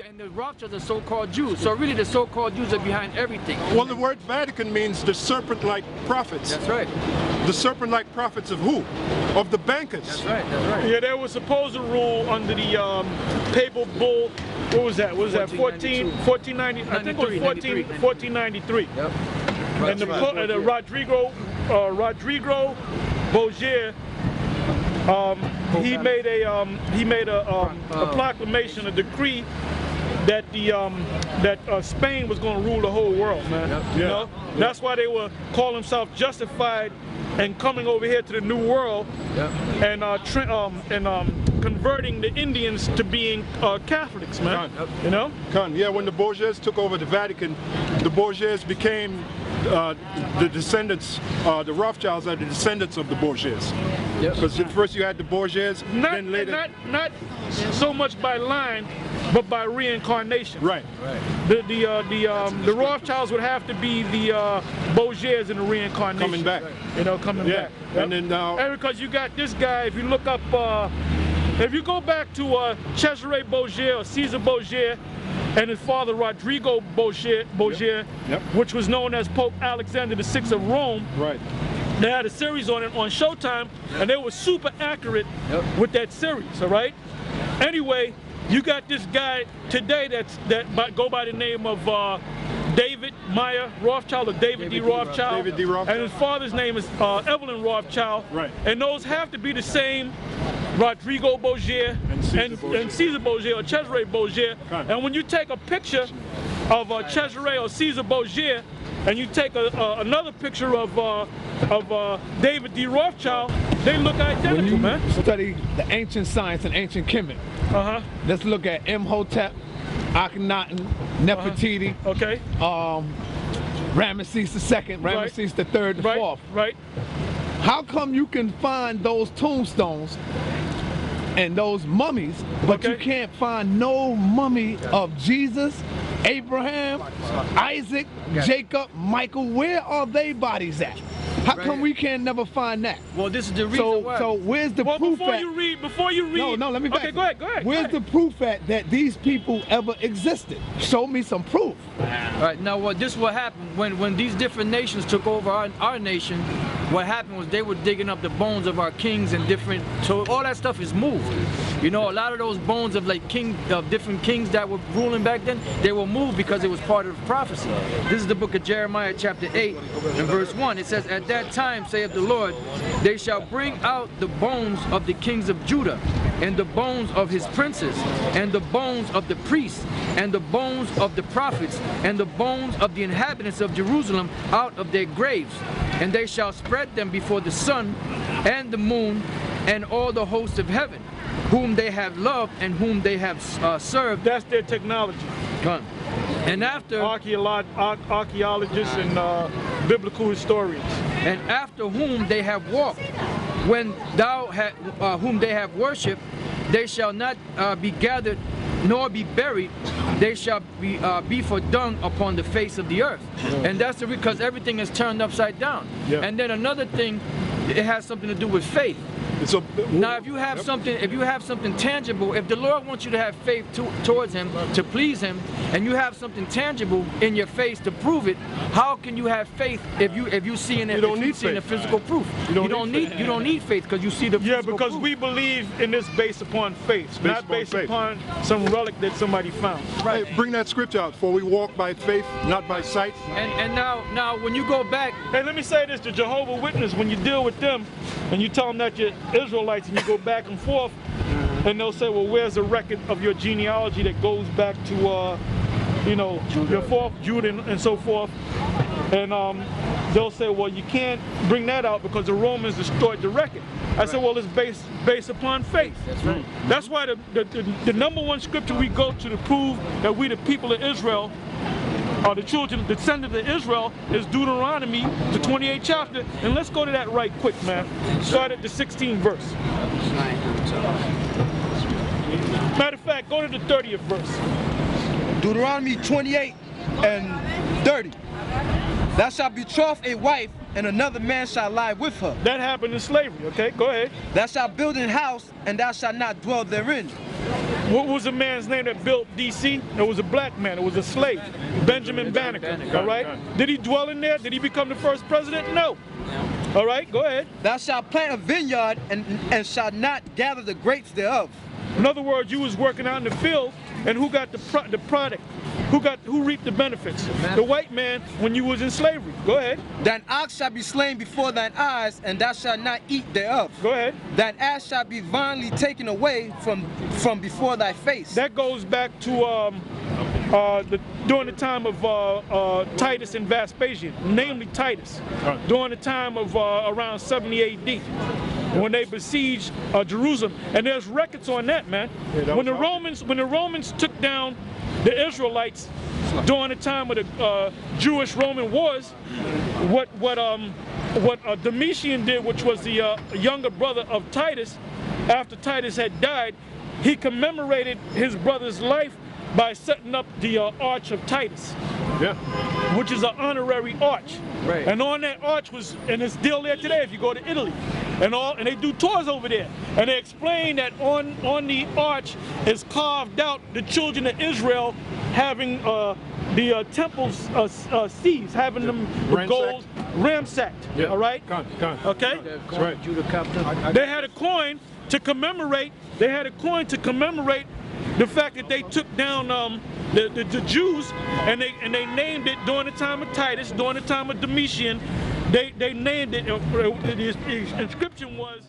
And the Rothschilds are so-called Jews. So really the so-called Jews are behind everything. Well, the word Vatican means the serpent-like prophets. That's right. The serpent-like prophets of who? Of the bankers. That's right, that's right. Yeah, they were supposed to rule under the papal bull. What was that? What was that? 1490? I think it was 1493. Yep. And the Rodrigo Bourget, he made a proclamation, a decree that Spain was going to rule the whole world, man. Yep. You know, that's why they were calling themselves justified and coming over here to the New World, yep, and converting the Indians to being Catholics, man. Yep. You know? Yeah, when the Borgias took over the Vatican, the Borgias became the descendants, the Rothschilds are the descendants of the Borgias. Yep. Because at first you had the Borgias, then later... Not so much by line, but by reincarnation. Right. The Rothschilds would have to be the Borgias in the reincarnation. Coming back. You know, coming back. Yep. And then now... And because you got this guy, if you look up, if you go back to Cesare Borgia or Caesar Borgia, and his father Rodrigo Borgia, Yep. which was known as Pope Alexander VI of Rome. Right. They had a series on it on Showtime, and they were super accurate with that series. All right. Anyway, you got this guy today that go by the name of David Meyer Rothschild, or David D. Rothschild. David D. Rothschild. And his father's name is Evelyn Rothschild. Right. And those have to be the same Rodrigo Borgia and Caesar Borgia or Cesare Borgia. And when you take a picture of Cesare or Caesar Borgia, and you take another picture of David D. Rothschild, they look identical, when you man. Study the ancient science and ancient Kemet. Let's look at Imhotep, Akhenaten, Nefertiti, okay, Ramesses II, Ramesses III, the fourth. Right. How come you can find those tombstones and those mummies, but you can't find no mummy of Jesus, Abraham, Isaac, Jacob, Michael? Where are they bodies at? How come we can never find that? Well, this is the reason why. So where's the proof before you read. No, let me back. Okay, go ahead. Where's the proof at that these people ever existed? Show me some proof. All right, now this is what happened when these different nations took over our nation. What happened was they were digging up the bones of our kings and different, so all that stuff is moved. You know, a lot of those bones of like different kings that were ruling back then, they were moved because it was part of the prophecy. This is the book of Jeremiah chapter 8 and verse 1. It says, "At that time, saith the Lord, they shall bring out the bones of the kings of Judah, and the bones of his princes, and the bones of the priests, and the bones of the prophets, and the bones of the inhabitants of Jerusalem out of their graves. And they shall spread them before the sun and the moon and all the hosts of heaven, whom they have loved and whom they have served." That's their technology. And after archaeologists and biblical historians. "And after whom they have walked, when thou whom they have worshipped, they shall not be gathered nor be buried, they shall be for dung upon the face of the earth." And that's because everything is turned upside down. And then another thing, it has something to do with faith. Now, if you have something tangible, if the Lord wants you to have faith towards Him, to please Him, and you have something tangible in your face to prove it, how can you have faith if you seeing it? You don't need the physical proof. You don't need faith because you see the physical because proof. we believe in this based upon faith, not based upon some relic that somebody found. Right. Hey, bring that scripture out. For we walk by faith, not by sight. And now when you go back, hey, let me say this: the Jehovah's Witness, when you deal with them, and you tell them that you're Israelites, and you go back and forth, and they'll say, well, where's the record of your genealogy that goes back to, you know, your fourth Judah and so forth? And they'll say, well, you can't bring that out because the Romans destroyed the record. I said, well, it's based upon faith. That's right. That's why the number one scripture we go to prove that we the people of Israel are the children, the descendants of Israel, is Deuteronomy, the 28th chapter. And let's go to that right quick, man. Start at the 16th verse. Matter of fact, go to the 30th verse. Deuteronomy 28 and 30. Thou shalt betroth a wife, and another man shall lie with her. That happened in slavery, okay? Go ahead. Thou shalt build an house, and thou shalt not dwell therein. what was the man's name that built DC? It was a black man. It was a slave, Benjamin Banneker. All right. Did he dwell in there? Did he become the first president? No. All right. Go ahead. Thou shalt plant a vineyard and shalt not gather the grapes thereof. In other words, you was working out in the field, and who got the product? Who reaped the benefits? The white man when you was in slavery. Go ahead. Thine ox shall be slain before thine eyes, and thou shalt not eat thereof. Go ahead. Thine ass shall be violently taken away from before thy face. That goes back to during the time of Titus and Vespasian, namely Titus, during the time of around 70 AD, when they besieged Jerusalem. And there's records on that, man. When the Romans took down the Israelites during the time of the Jewish-Roman wars, what Domitian did, which was the younger brother of Titus, after Titus had died, he commemorated his brother's life by setting up the Arch of Titus, which is an honorary arch. Right. And on that arch was, and it's still there today if you go to Italy, and they do tours over there, and they explain that on the arch is carved out the children of Israel having the temples seized, having them with gold ransacked. Yeah. All right. Okay. That's right. They had a coin to commemorate. They had a coin to commemorate the fact that they took down the Jews, and they named it during the time of Titus, during the time of Domitian. They named it. The inscription was